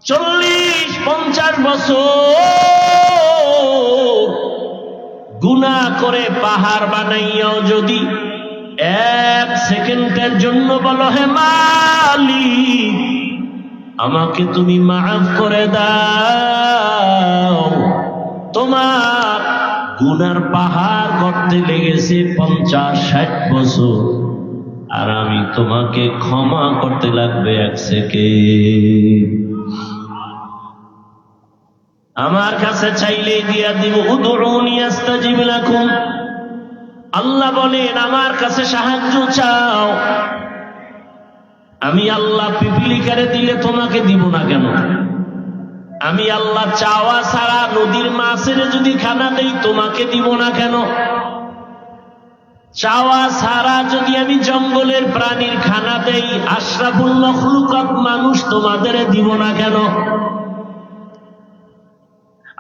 40-50 বছর গুনাহ করে পাহাড় বানাইয়াও যদি 1 সেকেন্ডের জন্য বলো, হে মালিক আমাকে তুমি মাফ করে দাও, তোমার গুনার পাহাড় করতে লেগেছে 50-60 বছর, আর আমি তোমাকে ক্ষমা করতে লাগবে 1 সেকেন্ড। আমার কাছে চাইলে দিয়া দিব। উদউনি আস্তাজিব লাকুম, আল্লাহ বলেন আমার কাছে সাহায্য চাও, আমি আল্লাহ পিপিলিকারে দিলে তোমাকে দিব না কেন? আমি আল্লাহ চাওয়া ছাড়া নদীর মাছের যদি খানা দেই তোমাকে দিব না কেন? চাওয়া ছাড়া যদি আমি জঙ্গলের প্রাণীর খানা দেই, আশরাফুল মখলুকাত মানুষ তোমাদের দিব না কেন?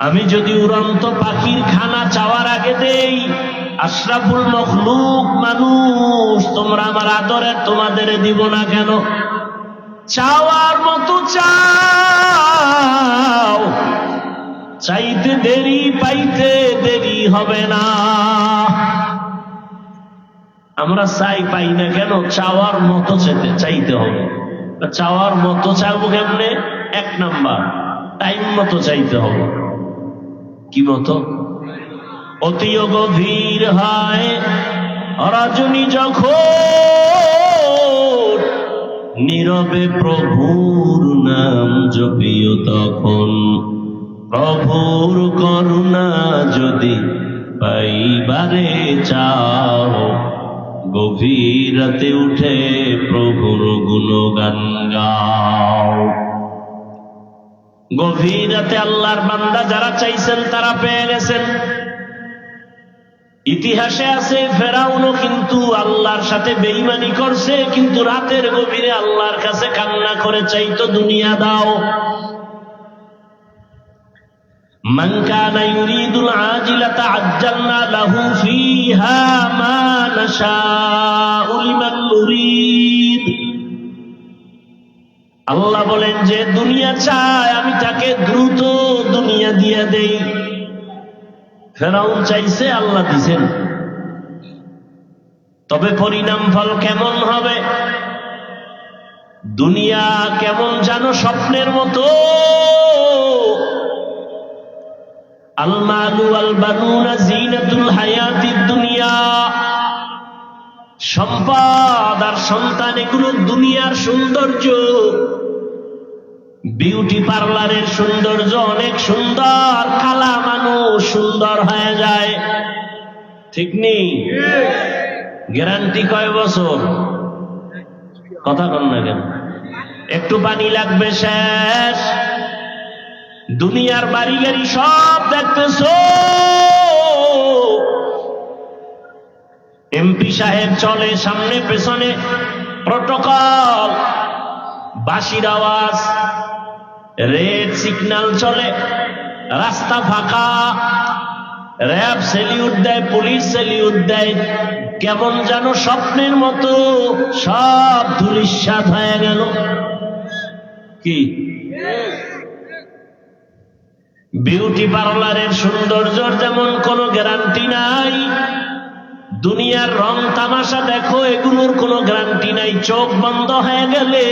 আমি যদি উড়ন্ত পাখির খানা চাওয়ার আগে দেই, আশরাফুল মখলুক মানুষ তোমরা আমার আদরের তোমাদের দিব না কেন? চাওয়ার মতো চাও, চাইতে দেরি পাইতে দেরি হবে না। আমরা চাই পাই না কেন? চাওয়ার মতো চাইতে হবে। চাওয়ার মতো চাইবো কেমনে? 1 নাম্বার টাইম মতো চাইতে হবে। কি মতো? অতিও গভীর হয় রজনী যখন, নীরবে প্রভুর নাম জপিও তখন, প্রভুর করুণা যদি পাইবারে চাও, গভীর রাতে উঠে প্রভুর গুণগান গাও। গভীর রাতে আল্লাহর বান্দা যারা চাইছেন তারা পেয়ে গেছেন। ইতিহাসে আছে ফেরাউনও কিন্তু আল্লাহর সাথে বেঈমানি করছে, কিন্তু রাতের গভীরে আল্লাহর কাছে কান্না করে চাইতো দুনিয়া দাও। মান কানা ইউরিদুল আজিলাতা আজ্জালনা লাহু ফিহা মা নাশাউ লিমান নুরিদ। আল্লাহ বলেন যে দুনিয়া চায় আমি তাকে দ্রুত দুনিয়া দিয়ে দেই। ফেরাউন চাইছে, আল্লাহ দিছেন। তবে পরিণাম ফল কেমন হবে? দুনিয়া কেমন জানো স্বপ্নের মতো। আল মালু আল বানুনা জিনাতুল হায়াতিদ দুনিয়া, সম্পদ আর সন্তান এগুলো দুনিয়ার সৌন্দর্য। বিউটি পার্লারের সৌন্দর্য অনেক সুন্দর, কালা মানুষ সুন্দর হয়ে যায়, ঠিক নেই? গ্যারান্টি কয় বছর? কথা বল না কেন? একটু পানি লাগবে শেষ। দুনিয়ার বাড়ি গাড়ি সব দেখতেছো, এমপি সাহেব চলে সামনে পেছনে, প্রটোকল, বাঁশির আওয়াজ, রেড সিগন্যাল চলে, রাস্তা ফাঁকা, র্যাব সেলিউট দেয়, পুলিশ সেলিউট দেয়, কেমন যেন স্বপ্নের মতো সব ধূলিসাৎ হয়ে গেল। কি বিউটি পার্লারের সৌন্দর্যের যেমন কোনো গ্যারান্টি নাই, দুনিয়ার রং তামাশা দেখো এগুলোর কোনো গ্যারান্টি নাই। চোখ বন্ধ হয়ে গেলে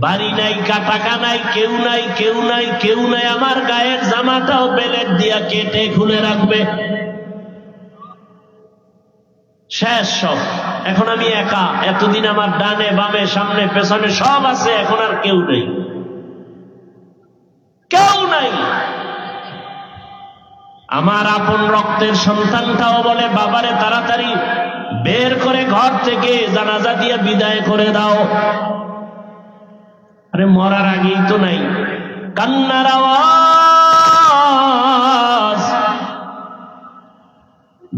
বাড়ি নাই, টাকা নাই, কেউ নাই, কেউ নাই, কেউ নাই। আমার গায়ের জামাটাও বেলেট দিয়া কেটে খুলে রাখবে, শেষ সব। এখন আমি একা, এতদিন আমার ডানে বামে সামনে পেছনে সব আছে, এখন আর কেউ নেই, কেউ নাই। আমার আপন রক্তের সন্তানটাও বলে বাবারে তাড়াতাড়ি বের করে ঘর থেকে জানাজা দিয়ে বিদায় করে দাও। আরে মরার আগেই তো নাই। কান্নার আওয়াজ,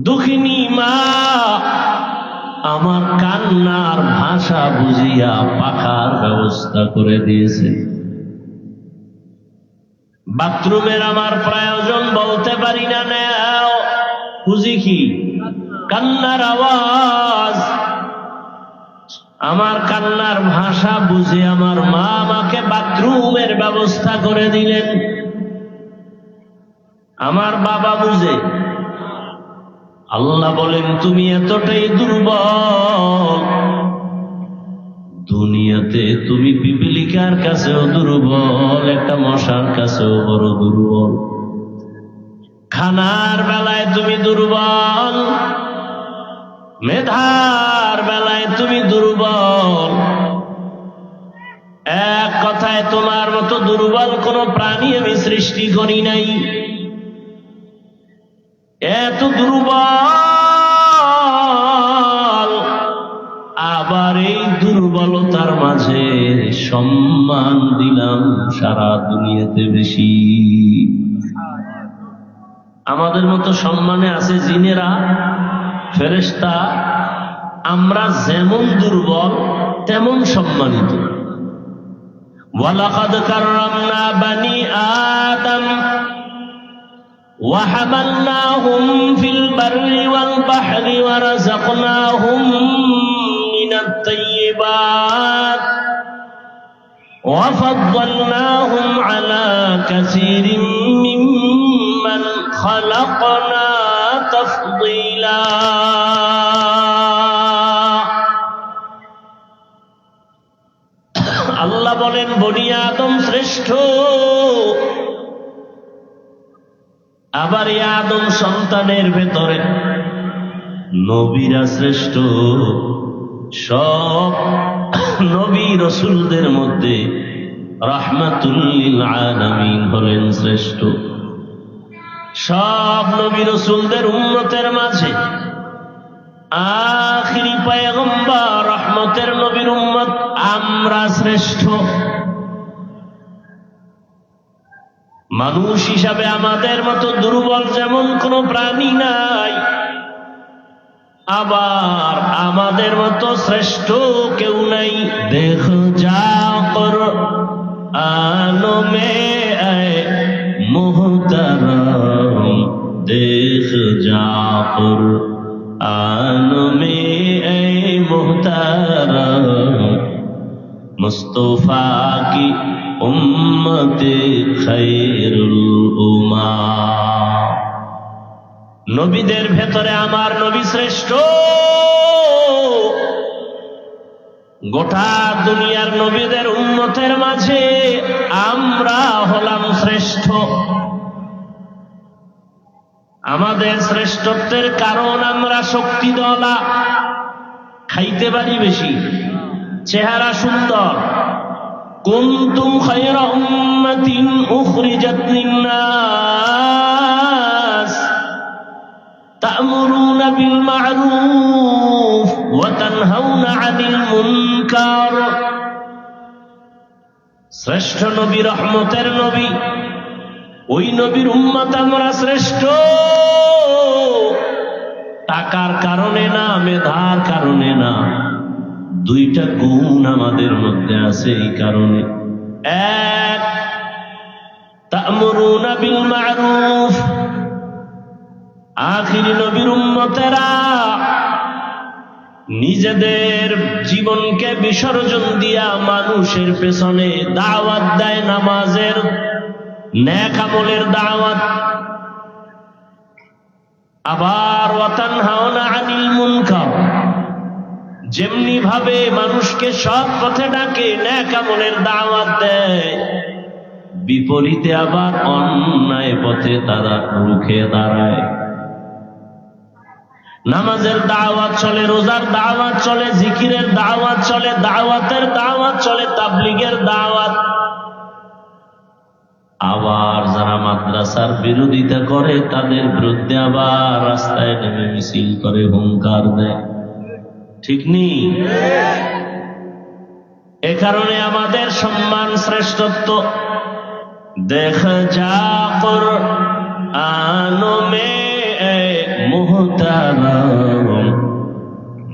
দুঃখিনী মা আমার কান্নার ভাষা বুঝিয়া পাখার ব্যবস্থা করে দিয়েছে। বাথরুমের আমার প্রয়োজন বলতে পারি না, নাও বুঝি কি কান্নার আওয়াজ। আমার কান্নার ভাষা বুঝে আমার মা আমাকে বাথরুমের ব্যবস্থা ব্যবস্থা করে দিলেন। আমার বাবা বুঝে, আল্লাহ বলেন তুমি এতটাই দুর্বল, দুনিয়াতে তুমি পিপিলিকার কাছেও দুর্বল, একটা মশার কাছেও বড় দুর্বল। খানার বেলায় তুমি দুর্বল, মেধার বেলায় তুমি দুর্বল। এক কথায় তোমার মতো দুর্বল কোন প্রাণী আমি সৃষ্টি করি নাই। এত দুর্বল, আবার এই দুর্বলতার মাঝে সম্মান দিলাম সারা দুনিয়াতে বেশি। আমাদের মতো সম্মানে আছে জিনেরা, ফেরেশতা। আমরা যেমন দুর্বল তেমন সম্মানিত। ওয়ালাকাদ কাররামনা বানি আদম وحملناهم في البر والبحر ورزقناهم من الطيبات وفضلناهم على كثير ممن خلقنا تفضيلا। আল্লাহ বলেন বনি আদম শ্রেষ্ঠ, আবার এই আদম সন্তানের ভেতরে নবীরা শ্রেষ্ঠ। সব নবী রসুলদের মধ্যে রাহমাতুল লিল আলামিন হলেন শ্রেষ্ঠ। সব নবী রসুলদের উম্মতের মাঝে আখিরি পয়গম্বর রহমতের নবীর উম্মত আমরা শ্রেষ্ঠ। মানুষ হিসাবে আমাদের মতো দুর্বল যেমন কোন প্রাণী নাই, আবার আমাদের মতো শ্রেষ্ঠ কেউ নাই। দেখ যা কুরআন মে আয়ে মুহতারাম, দেখ যা কুরআন মে আয়ে মুহতারাম, মুস্তাফা কি উম্মতে খায়রুল উম্মাহ। নবীদের ভেতরে আমার নবী শ্রেষ্ঠ। গোটা দুনিয়ার নবীদের উম্মতের মাঝে আমরা হলাম শ্রেষ্ঠ। আমাদের শ্রেষ্ঠত্বের কারণ আমরা শক্তিধরা, খাইতে পারি বেশি, চেহারা সুন্দর। কুনতুম খায়রা উম্মাতিন উখরিজাত লিন-নাস তা'মুরুনা বিল মা'রুফ ওয়া তানহাউনা 'আনিল মুনকার। শ্রেষ্ঠ নবী, রহমতের নবী, ওই নবীর উম্মত আমরা শ্রেষ্ঠ। টাকার কারণে না, মেধার কারণে না, দুইটা গুণ আমাদের মধ্যে আছে এই কারণে। এক, তা'মুরুনা বিল মা'রুফ। আখিরি নবীর উম্মতেরা নিজেদের জীবনকে বিসর্জন দিয়া মানুষের পেছনে দাওয়াত দেয়, নামাজের, নেক আমলের দাওয়াত। আবার ওয়া তানহাউনা আনিল মুনকার, যেমনি ভাবে মানুষকে সৎ পথে ডাকে, নেক আমলের দাওয়াত দেয়, বিপরীতে আবার অন্যায় পথে তারা রুখে দাঁড়ায়। নামাজের দাওয়াত চলে, রোজার দাওয়াত চলে, জিকিরের দাওয়াত চলে, দাওয়াতের দাওয়াত চলে, তাবলীগের দাওয়াত। আবার যারা মাদ্রাসার বিরোধিতা করে তাদের বিরুদ্ধে আবার রাস্তায় নেমে মিছিল করে, হুঙ্কার দেয়। ঠিক নেই? এ কারণে আমাদের সম্মান, শ্রেষ্ঠত্ব। দেখ যা কুরআন মে মুহতারাম,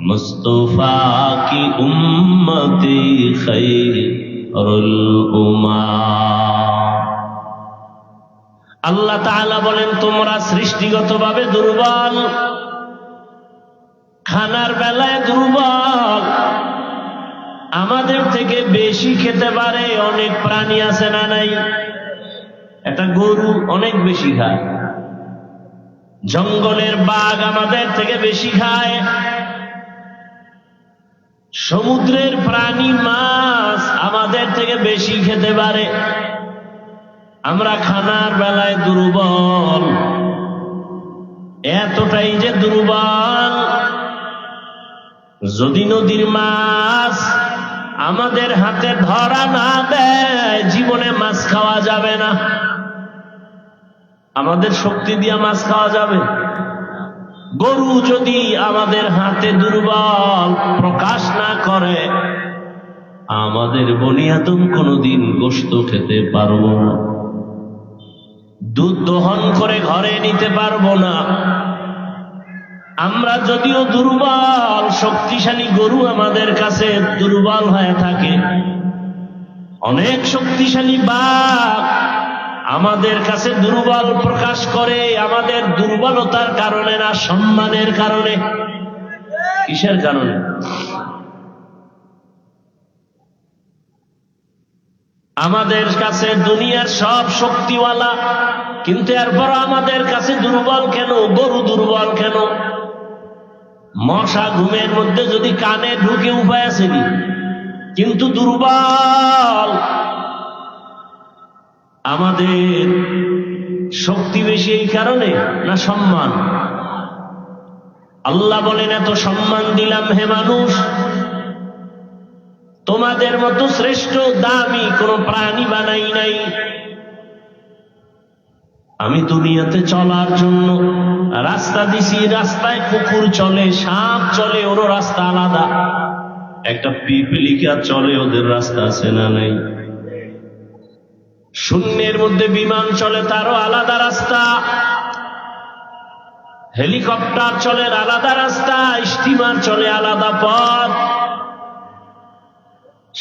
মুস্তাফা কি উম্মতি খায়রুল উম্মাহ। আল্লাহ তাআলা বলেন তোমরা সৃষ্টিগতভাবে দুর্বল, খানার বেলায় দুর্বল, আমাদের থেকে বেশি খেতে পারে অনেক প্রাণী আছে না নাই? একটা গরু অনেক বেশি খায়, জঙ্গলের বাঘ আমাদের থেকে বেশি খায়, সমুদ্রের প্রাণী মাছ আমাদের থেকে বেশি খেতে পারে। আমরা খানার বেলায় দুর্বল, এতটাই যে দুর্বল, যদি নদীর মাছ আমাদের হাতে ধরা না দেয় জীবনে মাছ খাওয়া যাবে না। আমাদের শক্তি দিয়ে মাছ খাওয়া যাবে? গরু যদি আমাদের হাতে দুর্বল প্রকাশ না করে, আমাদের বনি আদম কোনোদিন গোশত খেতে পারবো না, দুধ দহন করে ঘরে নিতে পারবো না। আমরা যদিও দুর্বল, শক্তিশালী গরু আমাদের কাছে দুর্বল হয়ে থাকে, অনেক শক্তিশালী বাঘ আমাদের কাছে দুর্বল প্রকাশ করে, আমাদের দুর্বলতার কারণে না, সম্মানের কারণে। কিসের কারণে? আমাদের কাছে দুনিয়ার সব শক্তিওয়ালা, কিন্তু এরপর আমাদের কাছে দুর্বল কেন? গরু দুর্বল কেন? মশা ঘুমের মধ্যে যদি কানে ঢুকে উপায় আসেনি, কিন্তু দুর্বল। আমাদের শক্তি বেশি এই কারণে না সম্মান? আল্লাহ বলেন, এত সম্মান দিলাম হে মানুষ, তোমাদের মতো শ্রেষ্ঠ দামি কোন প্রাণী বানাই নাই। আমি দুনিয়াতে চলার জন্য রাস্তা দিছি, রাস্তায় কুকুর চলে, সাপ চলে, ওর রাস্তা আলাদা। একটা পিপিলিকা চলে, ওদের রাস্তা আছে না নাই? শূন্যের মধ্যে বিমান চলে, তারও আলাদা রাস্তা। হেলিকপ্টার চলে, আলাদা রাস্তা। স্টিমার চলে, আলাদা পথ।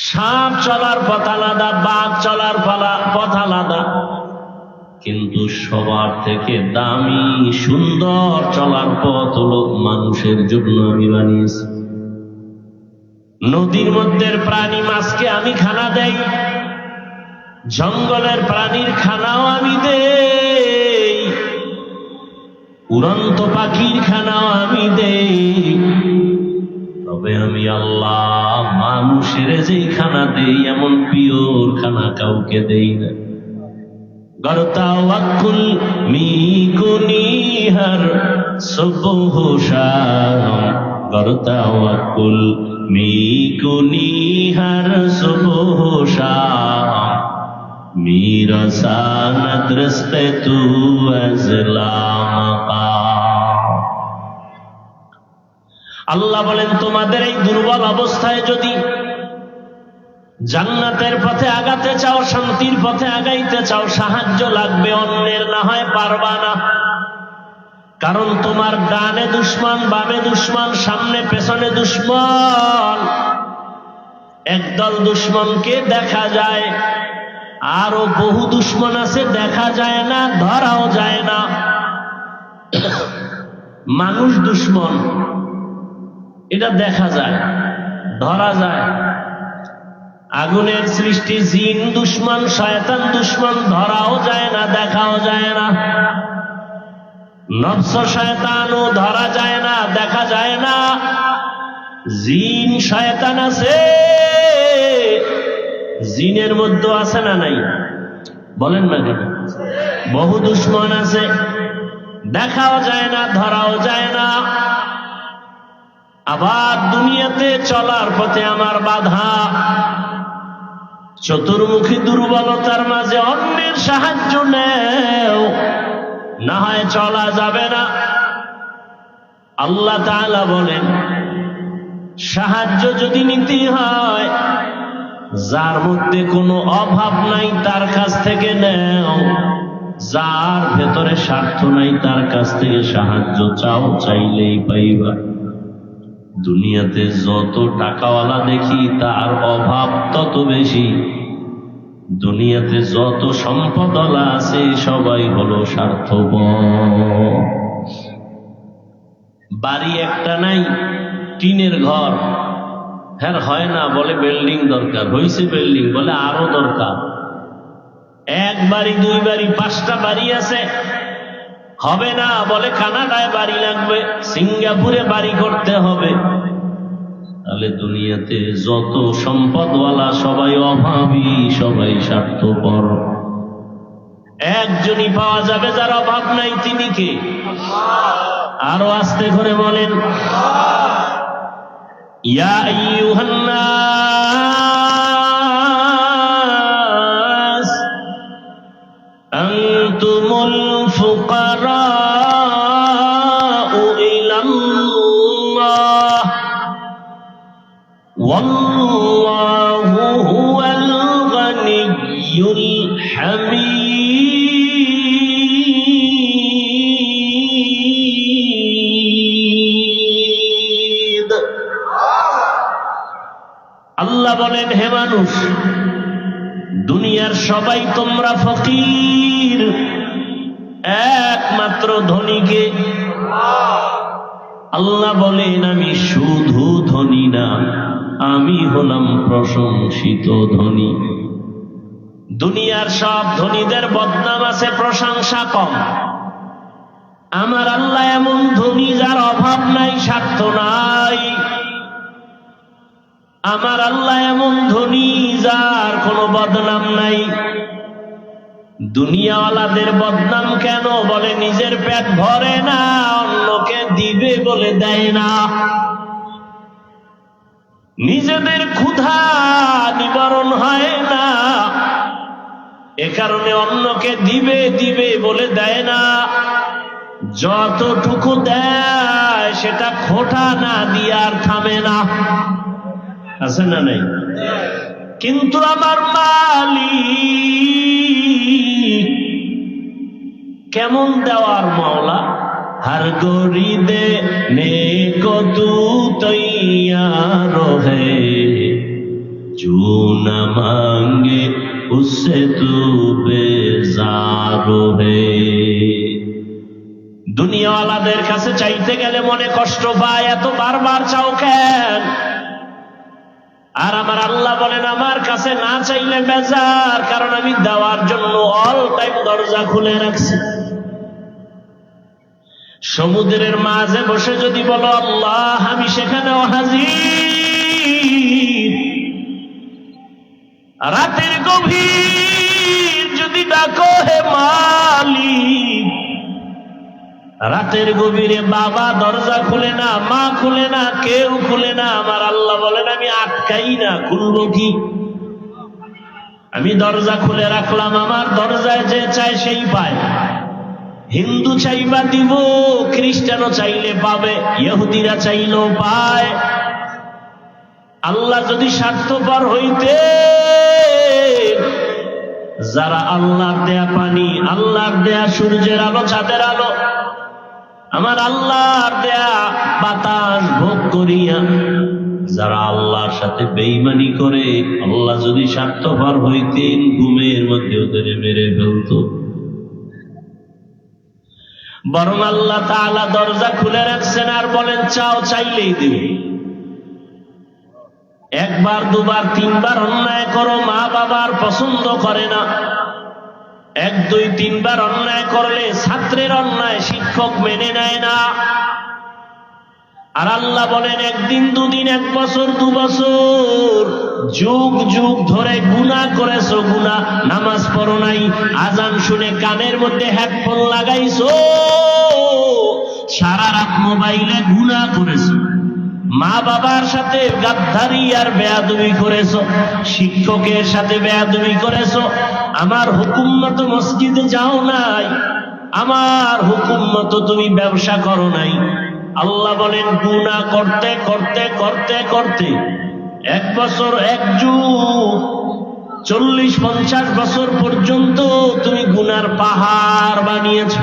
সাপ চলার পথ আলাদা, বাঘ চলার পথ আলাদা। কিন্তু সবার থেকে দামি সুন্দর চলার পথ হলো মানুষের জন্য আমি বানিয়েছি। নদীর মধ্যে প্রাণী মাছকে আমি খানা দেই, জঙ্গলের প্রাণীর খানাও আমি দেই, উড়ন্ত পাখির খানাও আমি দেই। তবে আমি আল্লাহ মানুষের যে খানা দেই, এমন পিওর খানা কাউকে দেই না। গরতাওয়াক্কুল মিকুনি হর সুবহ শাম, গরতাওয়াক্কুল মিকুনি হর সুবহ শাম, মেরা সানত রস্তে তু আজলামা। আল্লাহ বলেন, তোমাদের এই দুর্বল অবস্থায় যদি জান্নাতের পথে আগাতে চাও, শান্তির পথে আগাইতে চাও, সাহায্য লাগবে অন্যের, না হয় পারবা না। কারণ তোমার ডানে দুশ্মন, বামে দুশ্মন, সামনে পেছনে দুশ্মন। একদল দুশ্মনকে দেখা যায়, আরো বহু দুশ্মন আছে দেখা যায় না, ধরাও যায় না। মানুষ দুশ্মন এটা দেখা যায়, ধরা যায়। আগুনের সৃষ্টি জিন দুশ্মন, শয়তান দুশ্মন, ধরাও যায় না, দেখাও যায় না। নফস শয়তানও ধরা যায় না, দেখা যায় না। জিন শয়তান আছে, জিনের মধ্যে আছে না নাই? বলেন না কেন? বহু দুশ্মন আছে, দেখাও যায় না, ধরাও যায় না। আবার দুনিয়াতে চলার পথে আমার বাধা, চতুর্মুখী দুর্বলতার মাঝে অন্যের সাহায্য নেও, না হয় চলা যাবে না। আল্লাহ তাআলা বলেন, সাহায্য যদি নিতে হয়, যার মধ্যে কোনো অভাব নাই তার কাছ থেকে নেও, যার ভেতরে স্বার্থ নাই তার কাছ থেকে সাহায্য চাও, চাইলেই পাইবা। দুনিয়াতে যত টাকাওয়ালা দেখি তার অভাব তত বেশি। দুনিয়াতে যত সম্পদওয়ালা আছে সবাই হলো স্বার্থপর। বাড়ি একটা নাই, টিনের ঘর, হ্যাঁ হয় না, বলে বিল্ডিং দরকার, হইছে বিল্ডিং, বলে আরো দরকার, এক বাড়ি দুই বাড়ি পাঁচটা বাড়ি আছে, হবে না, বলে কানাডায় বাড়ি লাগবে, সিঙ্গাপুরে বাড়ি করতে হবে। তাহলে দুনিয়াতে যত সম্পদওয়ালা সবাই অভাবী, সবাই স্বার্থপর। একজনই পাওয়া যাবে যার অভাব নাই, তিনি কে? আরো আস্তে করে বলেন, ইয়া আইয়ুহান নাস আনতুমুল ফুকারাউ ইলাল্লাহ ওয়াল্লাহু হুয়াল গানিয়্যুল হামিদ। আল্লাহ বলেন, হে মানুষ, দুনিয়ার সবাই তোমরা ফকির, একমাত্র ধনীকে। আল্লাহ বলেন, আমি শুধু ধনী না, আমি হলাম প্রশংসিত ধনী। দুনিয়ার সব ধনীদের বদনাম আছে, প্রশংসা কম। আমার আল্লাহ এমন ধনী যার অভাব নাই, স্বার্থ নাই। আমার আল্লাহ এমন ধনী যার কোনো বদনাম নাই। দুনিয়াওয়ালাদের বদনাম কেন? বলে নিজের পেট ভরে না, অন্যকে দিবে বলে দেয় না। নিজেদের ক্ষুধা নিবারণ হয় না, এ কারণে অন্যকে দিবে দিবে বলে দেয় না। যতটুকু দেয় সেটা খোটা না দিয়ে আর থামে না, আছে না নাই? কিন্তু আমার মালিক কেমন দেওয়ার মাওলা, हर गोरी देने को तू तैयार है, जो न मांगे उससे तू बेजार है। দুনিয়াওয়ালাদের কাছে চাইতে গেলে মনে কষ্ট পায়, এত বারবার চাও কেন? আর আমার আল্লাহ বলেন, আমার কাছে না চাইলে বেজার, কারণ আমি দেওয়ার জন্য অল টাইম দরজা খুলে রাখছি। সমুদ্রের মাঝে বসে যদি বলো আল্লাহ, আমি সেখানেও হাজির। রাতের গভীর যদি ডাকো হে মালিক, রাতের গভীরে বাবা দরজা খুলে না, মা খুলে না, কেউ খুলে না, আমার আল্লাহ বলেন আমি আটকাই না, খুলবো কি? আমি দরজা খুলে রাখলাম, আমার দরজায় যে চায় সেই পায়। হিন্দু চাইবা দিব, খ্রিস্টানও চাইলে পাবে, ইহুদিরা চাইলেও পায়। আল্লাহ যদি স্বার্থপর হইতে, যারা আল্লাহর দেয়া পানি, আল্লাহর দেয়া সূর্যের আলো, চাঁদের আলো, আমার আল্লাহর দেয়া বাতাস ভোগ করিয়া যারা আল্লাহর সাথে বেঈমানি করে, আল্লাহ যদি স্বার্থপর হইতেন, ঘুমের মধ্যে ওদের মেরে ফেলত। বরং আল্লাহ তাআলা দরজা খুলে রাখছেন আর বলেন চাও, চাইলেই দিবে। একবার দুবার তিনবার অন্যায় করো, মা বাবার পছন্দ করে না। এক দুই তিনবার অন্যায় করলে ছাত্রের অন্যায় শিক্ষক মেনে নেয় না। আর আল্লাহ বলেন একদিন দুদিন, এক বছর দু বছর, যুগ যুগ ধরে গুনাহ করেছো, গুনাহ, নামাজ পড়ো নাই, আজান শুনে কানের মধ্যে হেডফোন লাগাইছো, সারা রাত মোবাইলে গুনাহ করেছো, মা বাবার সাথে গাদ্দারি আর বেয়াদবি করেছো, শিক্ষকের সাথে বেয়াদবি করেছো, আমার হুকুম মতো মসজিদে যাও নাই, আমার হুকুম মতো তুমি ব্যবসা করো নাই। আল্লাহ বলেন গুনাহ করতে করতে করতে করতে এক বছর, এক যুগ, 40-50 বছর পর্যন্ত তুমি গুনার পাহাড় বানিয়েছ।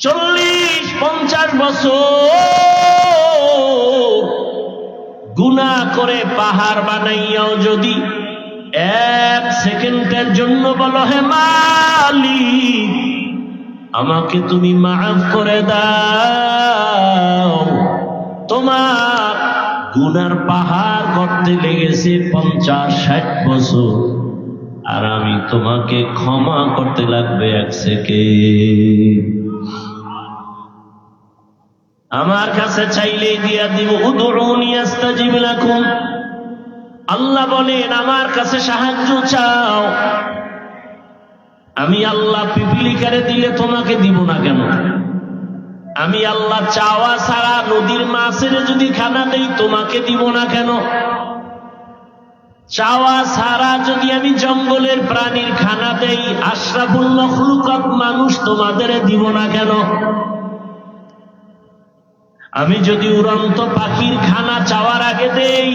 40-50 বছর গুনাহ করে পাহাড় বানাইয়াও যদি এক সেকেন্ডের জন্য বলো হে মালিক আমাকে তুমি মাফ করে দাও, তোমার গুনার পাহাড় করতে লেগেছে 50-60 বছর, আর আমি তোমাকে ক্ষমা করতে লাগবে 1 সেকেন্ড। আমার কাছে চাইলে দিয়া দিব। উদউনি আস্তাজিব লাকুম, আল্লাহ বলেন আমার কাছে সাহায্য চাও, আমি আল্লাহ পিপিলিকারে দিলে তোমাকে দিব না কেন? আমি আল্লাহ চাওয়া ছাড়া নদীর মাছের যদি খানা দেই তোমাকে দিব না কেন? চাওয়া ছাড়া যদি আমি জঙ্গলের প্রাণীর খানা দেই, আশরাফুল মখলুকাত মানুষ, তোমাদের দিব না কেন? আমি যদি উড়ন্ত পাখির খানা চাওয়ার আগে দেই,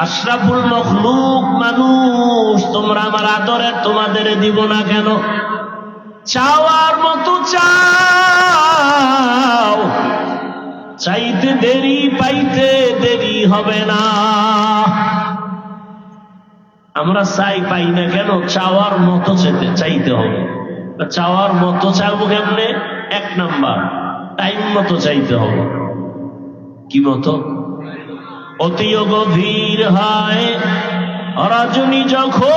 আশরাফুল মখলুক মানুষ তোমরা আমার আদরের, তোমাদের দিব না কেন? চাওয়ার মতো চাও, চাইতে দেরি পাইতে দেরি হবে না। আমরা চাই পাই না কেন? চাওয়ার মতো চাইতে হবে। চাওয়ার মতো চাইবো কেমনে? 1 নাম্বার, টাইম মতো চাইতে হবে। কি মতো? অতিও গভীর হয় রজনী যখন,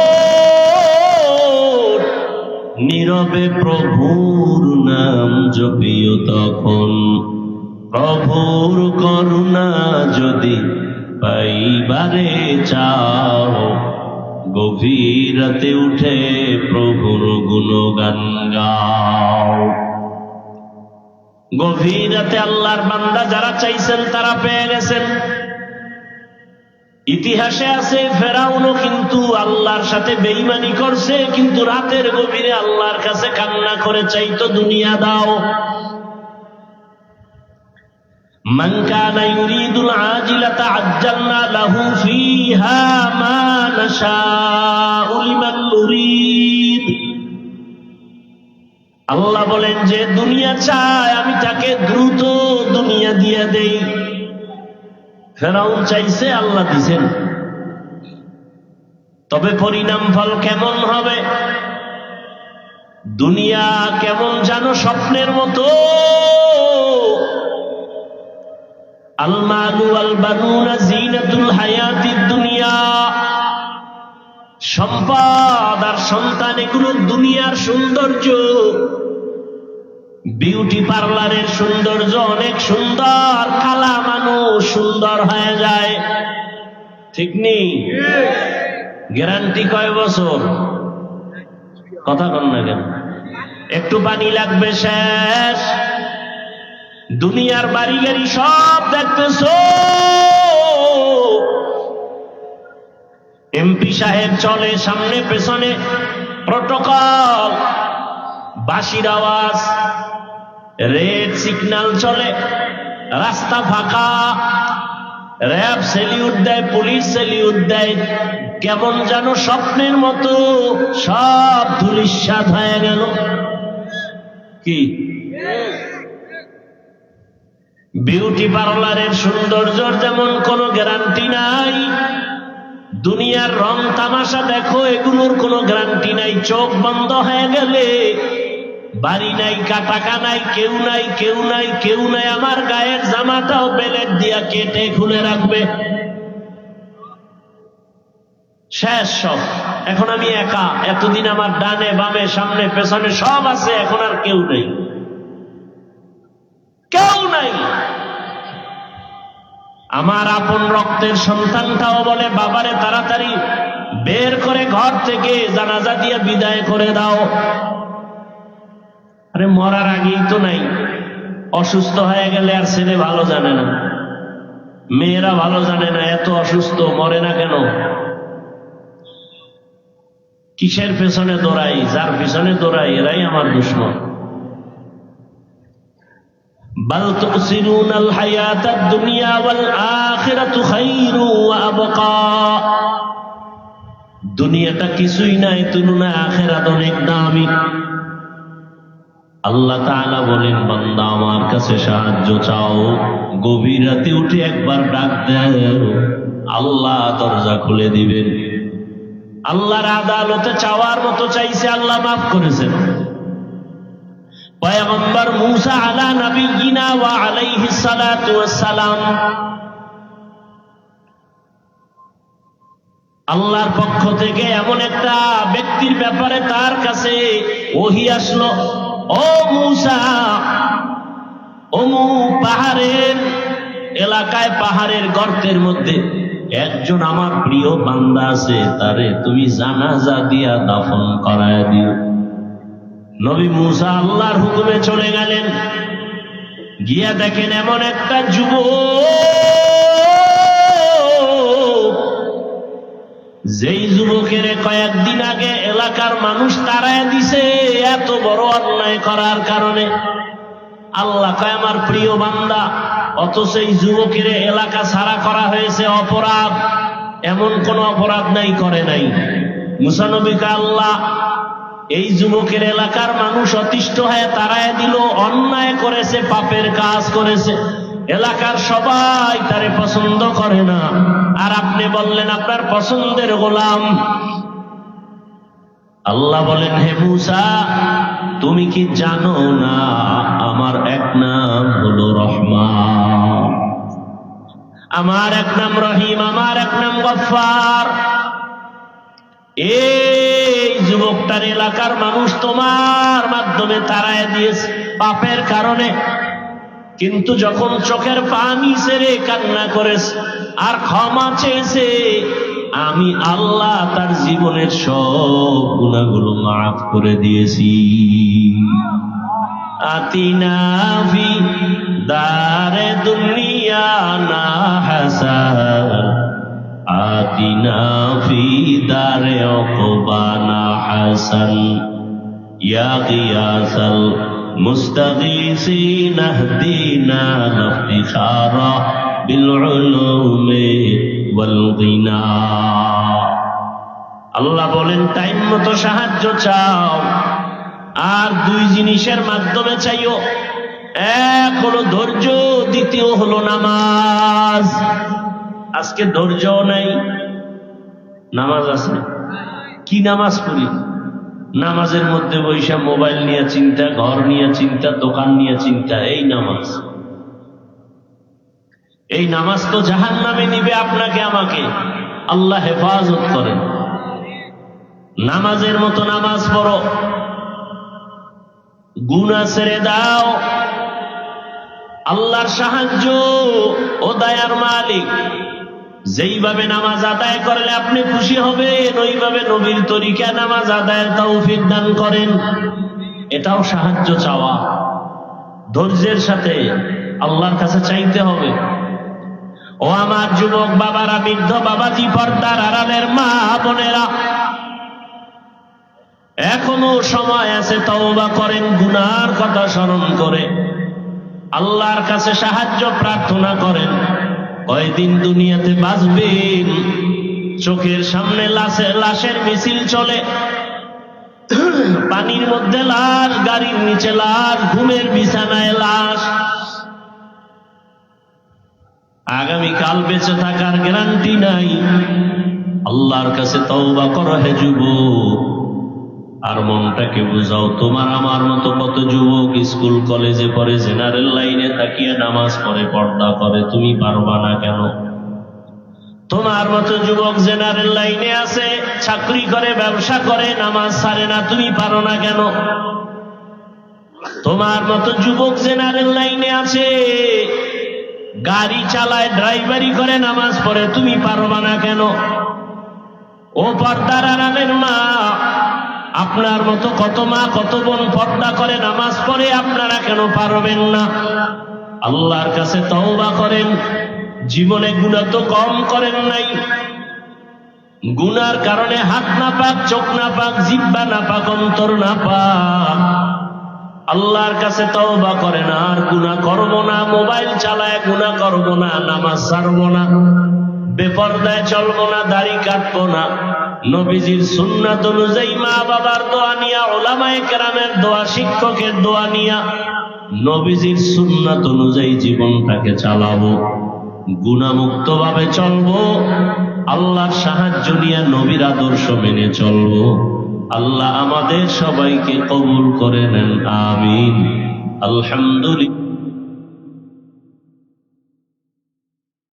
নীরবে প্রভুর নাম জপিও তখন, প্রভুর করুণা যদি পাইবারে চাও, গভীর রাতে উঠে প্রভুর গুণগান গাও। গভীর রাতে আল্লাহর বান্দা যারা চাইছেন তারা পেয়ে গেছেন। ইতিহাসে আছে ফেরাউনও কিন্তু আল্লাহর সাথে বেঈমানি করছে, কিন্তু রাতের গভীরে আল্লাহর কাছে কান্না করে চাইতো দুনিয়া দাও। মান কানা ইউরিদুল আজিলাতা আজ্জালনা লাহু ফিহা মা নাশাউ লিমান নুরিদ। আল্লাহ বলেন যে দুনিয়া চায় আমি তাকে দ্রুত দুনিয়া দিয়ে দেই। ফেরাউন চাইছে, আল্লাহ দিছেন। তবে পরিণাম ফল কেমন হবে? দুনিয়া কেমন জানো স্বপ্নের মতো। আল মালু ওয়াল বানুনা জিনাতুল হায়াতিদ দুনিয়া, সম্পদ আর সন্তান এগুলো দুনিয়ার সৌন্দর্য। বিউটি পার্লারের সৌন্দর্য অনেক সুন্দর, কালা মানুষ সুন্দর হয়ে যায়, ঠিক নেই? গ্যারান্টি কয় বছর? কথা কন না কেন? একটু পানি লাগবে শেষ। দুনিয়ার বাড়ি গাড়ি সব দেখতেছো, এমপি সাহেব চলে সামনে পেছনে, প্রটোকল, বাঁশির আওয়াজ, রেড সিগন্যাল চলে, রাস্তা ফাঁকা, র্যাব সেলিউট দেয়, পুলিশ সেলিউট দেয়, কেমন যেন স্বপ্নের মতো। সব ধূলিসাৎ হয়ে গেল। কি বিউটি পার্লারের সৌন্দর্যের যেমন কোনো গ্যারান্টি নাই, দুনিয়ার রং তামাশা দেখো, এগুলোর কোনো গ্যারান্টি নাই। চোখ বন্ধ হয়ে গেলে বাড়ি নাই, কাটাকা নাই, কেউ নাই, কেউ নাই, কেউ নাই। আমার গায়ের জামাটাও বেলেট দিয়া কেটে খুলে রাখবে, শেষ সব। এখন আমি একা। এতদিন আমার ডানে বামে সামনে পেছনে সব আছে, এখন আর কেউ নেই, কেউ নাই। আমার আপন রক্তের সন্তানটাও বলে বাবারে তাড়াতাড়ি বের করে ঘর থেকে জানাজা দিয়ে বিদায় করে দাও। আরে মরার আগেই তো নাই। অসুস্থ হয়ে গেলে আর ছেলে ভালো জানে না, মেয়েরা ভালো জানে না, এত অসুস্থ মরে না কেন? কিসের পেছনে দৌড়াই? যার পেছনে দৌড়াই এরাই আমার দুশমন। বাল তুসিরুনাল হায়াতাদ দুনিয়া ওয়াল আখিরাতু খায়রু ওয়া আবকা। দুনিয়াটা কিছুই নাই, তুলনায় আখিরাত অনেক দামি। আল্লাহ তাআলা বলেন বান্দা আমার কাছে সাহায্য চাও, গভীর রাতে উঠে একবার ডাক দাও, আল্লাহ দরজা খুলে দিবেন। আল্লাহর আদালতে চাওয়ার মতো চাইছে, আল্লাহ মাফ করেছেন। পয়গম্বর মূসা আলা নবিয়িনা ওয়া আলাইহিস সালাতু ওয়াস সালাম আল্লাহর পক্ষ থেকে এমন একটা ব্যক্তির ব্যাপারে তার কাছে ওহী আসলো, ও মূসা, অমুক পাহাড়ের এলাকায়, পাহাড়ের গর্তের মধ্যে একজন আমার প্রিয় বান্দা আছে, তারে তুমি জানাজা দিয়া দাফন করায় দিও। নবী মূসা আল্লাহর হুকুমে চলে গেলেন। গিয়া দেখেন এমন একটা যুবক, যেই যুবকের কয়েকদিন আগে এলাকার মানুষ তাড়ায় দিছে এত বড় অন্যায় করার কারণে। আল্লাহ কয় আমার প্রিয় বান্দা, অথচ এই যুবকের এলাকা ছাড়া করা হয়েছে অপরাধ, এমন কোন অপরাধ নাই, করে নাই। মূসা নবীকে আল্লাহ এই যুবকের এলাকার মানুষ অতিষ্ঠ হয়ে তাড়ায় দিল, অন্যায় করেছে, পাপের কাজ করেছে, এলাকার সবাই তারে পছন্দ করে না, আর আপনি বললেন আপনার পছন্দের গোলাম। আল্লাহ বলেন, হে মূসা, তুমি কি জানো না আমার এক নাম হলো রহমান, আমার এক নাম রহিম, আমার এক নাম গফফার। এই যুবকটার এলাকার মানুষ তোমার মাধ্যমে তাড়ায় দিয়েছে পাপের কারণে, কিন্তু যখন চোখের পানি ছেড়ে কান্না করেছে আর ক্ষমা চেয়েছে, আমি আল্লাহ তার জীবনের সব গুনাহগুলো মাফ করে দিয়েছি। আতিনা ফি দারে দুনিয়া না হাসান, আতিনা ফি দারে উকবা না হাসান, ইয়া গিয়াসাল মুস্তাগীসিন আহদিনা ইফতিখারা বিল উলুমি ওয়াল গিনা। আল্লাহ বলেন টাইম মতো সাহায্য চাও, আর দুই জিনিসের মাধ্যমে চাইও, এক হলো ধৈর্য, দ্বিতীয় হলো নামাজ। আজকে ধৈর্যও নাই, নামাজ আছে, কি নামাজ পড়ি? নামাজের মধ্যে বৈশা মোবাইল নিয়ে চিন্তা, ঘর নিয়ে চিন্তা, দোকান নিয়ে চিন্তা। এই নামাজ, এই নামাজ তো জাহান্নামে নিবে আপনাকে আমাকে। আল্লাহ হেফাজত করেন। নামাজের মতো নামাজ পড়ো, গুনাহ ছেড়ে দাও। আল্লাহর সাহায্য ও দয়ার মালিক যেইভাবে নামাজ আদায় করলে আপনি খুশি হবেন, ওইভাবে নবীর তরিকা নামাজ আদায়ের তৌফিক দান করেন। এটাও সাহায্য চাওয়া, ধৈর্যের সাথে আল্লাহর কাছে চাইতে হবে। ও আমার যুবক বাবারা, বৃদ্ধ বাবাজি, পর্দার আড়ালের মা বোনেরা, এখনো সময় আছে, তওবা করেন, গুনার কথা স্মরণ করে আল্লাহর কাছে সাহায্য প্রার্থনা করেন। কয়দিন দুনিয়াতে বাঁচবেন? চোখের সামনে লাশের মিছিল চলে, পানির মধ্যে লাশ, গাড়ির নিচে লাশ, ঘুমের বিছানায় লাশ। আগামীকাল বেঁচে থাকার গ্যারান্টি নাই। আল্লাহর কাছে তওবা করো হে যুবক, আর মনটাকে বুঝাও। তোমার আমার মতো কত যুবক স্কুল কলেজে পড়ে, জেনারেল লাইনে তাকিয়ে নামাজ পড়ে, পর্দা করে, তুমি পারবা না কেন? তোমার মতো যুবক জেনারেল লাইনে আছে, চাকরি করে, ব্যবসা করে, নামাজ ছাড়ে না, তুমি পারো না কেন? তোমার মতো যুবক জেনারেল লাইনে আছে, গাড়ি চালায়, ড্রাইভারি করে, নামাজ পড়ে, তুমি পারবা না কেন? ও পর্দার আড়ালের মা, আপনার মতো কত মা কত বোন পর্দা করে, নামাজ পড়ে, আপনারা কেন পারবেন না? আল্লাহর কাছে তওবা করেন। জীবনে গুনাহ তো কম করেন নাই, গুনার কারণে হাত না পাক, চোখ না পাক, জিহ্বা না পাক, অন্তর না পাক। আল্লাহর কাছে তওবা করেন, আর গুনাহ করব না, মোবাইল চালায় গুনাহ করব না, নামাজ ছাড়ব না, বেপরদায় চলবো না, দাড়ি কাটবো না, নবীজির সুন্নাত অনুযায়ী মা বাবার দোয়া নিয়া, উলামায়ে কেরামের দোয়া, শিক্ষকের দোয়া নিয়া, নবীজির সুন্নাত অনুযায়ী জীবনটাকে চালাবো, গুনাহমুক্ত ভাবে চলবো, আল্লাহর সাহায্য নিয়ে নবীর আদর্শ মেনে চলবো। আল্লাহ আমাদের সবাইকে কবুল করে নেন, আমিন। আলহামদুলিল্লাহ।